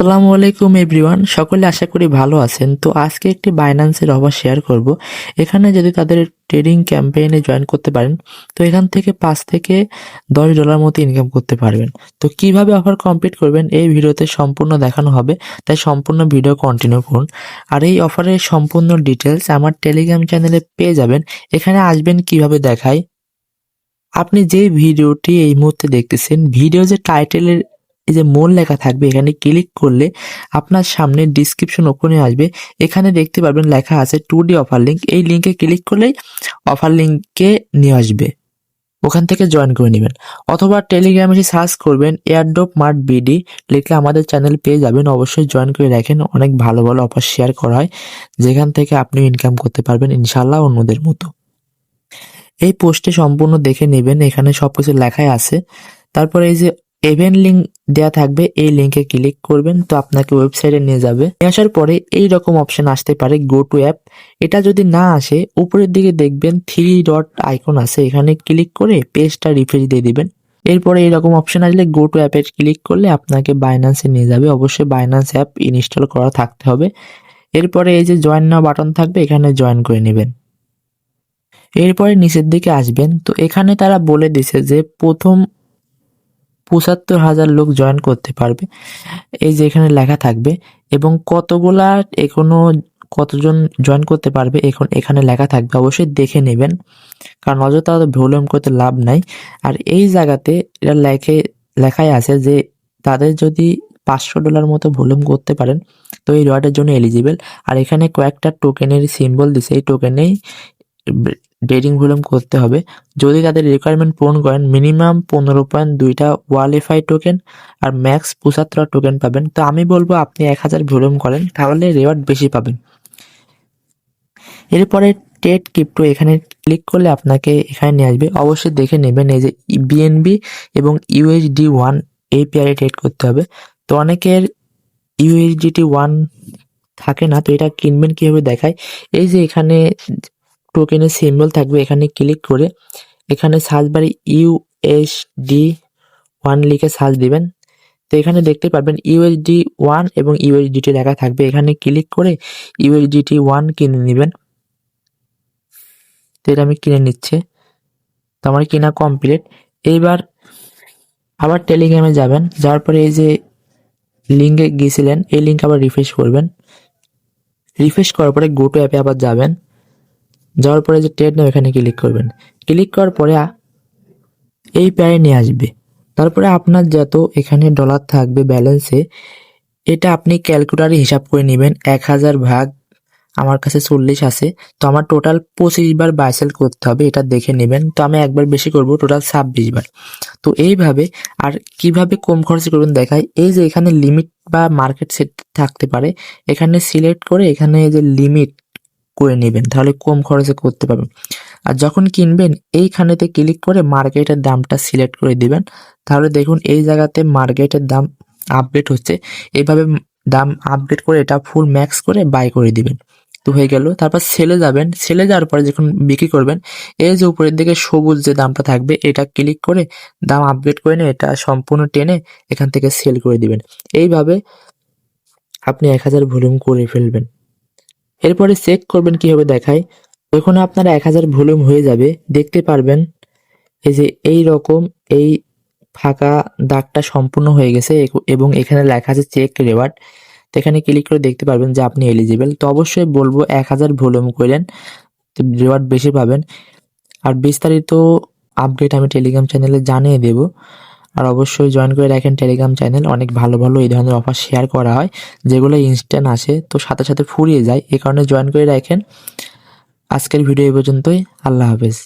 আসসালামু আলাইকুম এভরিওয়ান, সকলে আশা করি ভালো আছেন। তো আজকে একটি বাইন্যান্সের অফার শেয়ার করব। এখানে যদি তাদের ট্রেডিং ক্যাম্পেইনে জয়েন করতে পারেন, তো এখান থেকে $5 থেকে $10 মতো ইনকাম করতে পারবেন। তো কিভাবে অফার কমপ্লিট করবেন এই ভিডিওতে সম্পূর্ণ দেখানো হবে, তাই সম্পূর্ণ ভিডিও কন্টিনিউ করুন। আর এই অফারের সম্পূর্ণ ডিটেলস আমার টেলিগ্রাম চ্যানেলে পেয়ে যাবেন। এখানে আসবেন কিভাবে দেখাই। আপনি যে ভিডিওটি এই মুহূর্তে দেখতেছেন, ভিডিও যে টাইটেলের এই যে মূল লেখা থাকবে, এখানে ক্লিক করলে আপনার সামনে ডিসক্রিপশন ওপেনে আসবে। এখানে দেখতে পারবেন লেখা আছে 2D অফার লিঙ্ক। এই লিঙ্কে ক্লিক করলেই অফার লিঙ্কে নিয়ে আসবে, ওখান থেকে জয়েন করে নেবেন। অথবা টেলিগ্রামে এসে সার্চ করবেন এয়ারড্রপ মার্ট বিডি, লিখলে আমাদের চ্যানেল পেয়ে যাবেন। অবশ্যই জয়েন করে রাখেন, অনেক ভালো ভালো অফার শেয়ার করা হয়, যেখান থেকে আপনি ইনকাম করতে পারবেন ইনশাল্লাহ অন্যদের মতো। এই পোস্টে সম্পূর্ণ দেখে নেবেন, এখানে সবকিছু লেখাই আছে। তারপরে এই যে ইভেন্ট লিঙ্ক দেওয়া থাকবে, এই লিঙ্কে ক্লিক করবেন, তো আপনাকে ওয়েবসাইটে নিয়ে যাবে। নিয়ে আসার পরে এই রকম অপশন আসতে পারে গো টু অ্যাপ। এটা যদি না আসে, উপরের দিকে দেখবেন 3 ডট আইকন আছে, এখানে ক্লিক করে পেজটা রিফ্রেশ দিয়ে দিবেন। এরপরে এরকম অপশন আসলে গো টু অ্যাপে ক্লিক করলে আপনাকে বাইন্যান্সে নিয়ে যাবে। অবশ্যই বাইন্যান্স অ্যাপ ইনস্টল করা থাকতে হবে। এরপরে এই যে জয়েন নাও বাটন থাকবে, এখানে জয়েন করে নেবেন। এরপরে নিচের দিকে আসবেন, তো এখানে তারা বলে দিছে যে প্রথম ৭৫,০০০ লোক জয়েন করতে পারবে, এই যে এখানে লেখা থাকবে, এবং কতগুলা এখনো কতজন জয়েন করতে পারবে এখন এখানে লেখা থাকবে। অবশ্যই দেখে নেবেন, কারণ অযথা ভলিউম করতে লাভ নাই। আর এই জায়গাতে এটা লেখাই আছে যে তাদের যদি $500 মতো ভলিউম করতে পারেন, তো এই রিওয়ার্ডের জন্য এলিজিবল। আর এখানে কয়েকটা টোকেনের সিম্বল দিছে, এই টোকেনেই ট্রেডিং ভলিউম করতে হবে। যদি তাদের রিকোয়ারমেন্ট পূরণ করেন, মিনিমাম 15.2টা ওয়ালিফাই টোকেন আর ম্যাক্স 75 টোকেন পাবেন। তো আমি বলবো আপনি 1000 ভলিউম করেন, তাহলে রিওয়ার্ড বেশি পাবেন। এরপরে ট্রেড ক্রিপ্টো, এখানে ক্লিক করলে আপনাকে এখানে নিয়ে আসবে। অবশ্যই দেখে নেবেন, এই যে বিএনবি এবং USD1 এই পেয়ারে ট্রেড করতে হবে। তো অনেকের USDT1 থাকে না, তো এটা কিনবেন কিভাবে দেখায়। এই যে এখানে টোকেনের সিম্বল থাকবে, এখানে ক্লিক করে এখানে সার্চ বারে USD1 লিখে সার্চ দিবেন। তো এখানে দেখতে পারবেন USD1 এবং USDT লেখা থাকবে, এখানে ক্লিক করে USDT1 কিনে নেবেন। তো এটা আমি কিনে নিচ্ছে, তো আমার কিনা কমপ্লিট। এইবার আবার টেলিগ্রামে যাবেন, যাওয়ার পরে এই যে লিঙ্কে গিয়েছিলেন, এই লিঙ্ক আবার রিফ্রেশ করবেন। রিফ্রেশ করার পরে গো টু অ্যাপে আবার যাবেন, যাওয়ার পরে যে ট্রেড নাও এখানে ক্লিক করবেন। ক্লিক করার পরে এই পেয়ারে নিয়ে আসবে। তারপরে আপনার যত এখানে ডলার থাকবে ব্যালেন্সে, এটা আপনি ক্যালকুলেটারে হিসাব করে নেবেন। 1000 ভাগ আমার কাছে 40 আছে, তো আমার টোটাল 25 বার বাই সেল করতে হবে, এটা দেখে নেবেন। তো আমি একবার বেশি করব, টোটাল 26 বার। তো এইভাবে। আর কিভাবে কম খরচে করবেন দেখাই। এই যে এখানে লিমিট বা মার্কেট সেট থাকতে পারে, এখানে সিলেক্ট করে এখানে এই যে লিমিট করে নেবেন, তাহলে কম খরচে করতে পারবেন। আর যখন কিনবেন এইখানেতে ক্লিক করে মার্কেটের দামটা সিলেক্ট করে দিবেন, তাহলে দেখুন এই জায়গাতে মার্কেটের দাম আপডেট হচ্ছে। এইভাবে দাম আপডেট করে এটা ফুল ম্যাক্স করে বাই করে দিবেন, তো হয়ে গেল। তারপর সেলে যাবেন, সেলে যাওয়ার পরে যখন বিক্রি করবেন, এই যে উপরের দিকে সবুজ যে দামটা থাকবে, এটা ক্লিক করে দাম আপডেট করে নিয়ে এটা সম্পূর্ণ টেনে এখান থেকে সেল করে দিবেন। এইভাবে আপনি 1000 ভলিউম করে ফেলবেন। এরপরে চেক করবেন কিভাবে দেখায়। যখন আপনার 1000 ভলিউম হয়ে যাবে, দেখতে পারবেন এই যে এই রকম এই ফাঁকা দাগটা সম্পূর্ণ হয়ে গেছে, এবং এখানে লেখা আছে চেক রিওয়ার্ড। তো এখানে ক্লিক করে দেখতে পারবেন যে আপনি এলিজিবল। তো অবশ্যই বলবো 1000 ভলিউম করেন, তো রিওয়ার্ড বেশি পাবেন। আর বিস্তারিত আপডেট আমি টেলিগ্রাম চ্যানেলে জানিয়ে দেব। আর অবশ্যই জয়েন করে রাখেন টেলিগ্রাম চ্যানেল, অনেক ভালো ভালো এই ধরনের অফার শেয়ার করা হয়, যেগুলো ইনস্ট্যান্ট আসে, তো সাথে সাথে ফুরিয়ে যায়, এই কারণে জয়েন করে রাখেন। আজকের ভিডিও এই পর্যন্তই। আল্লাহ হাফেজ।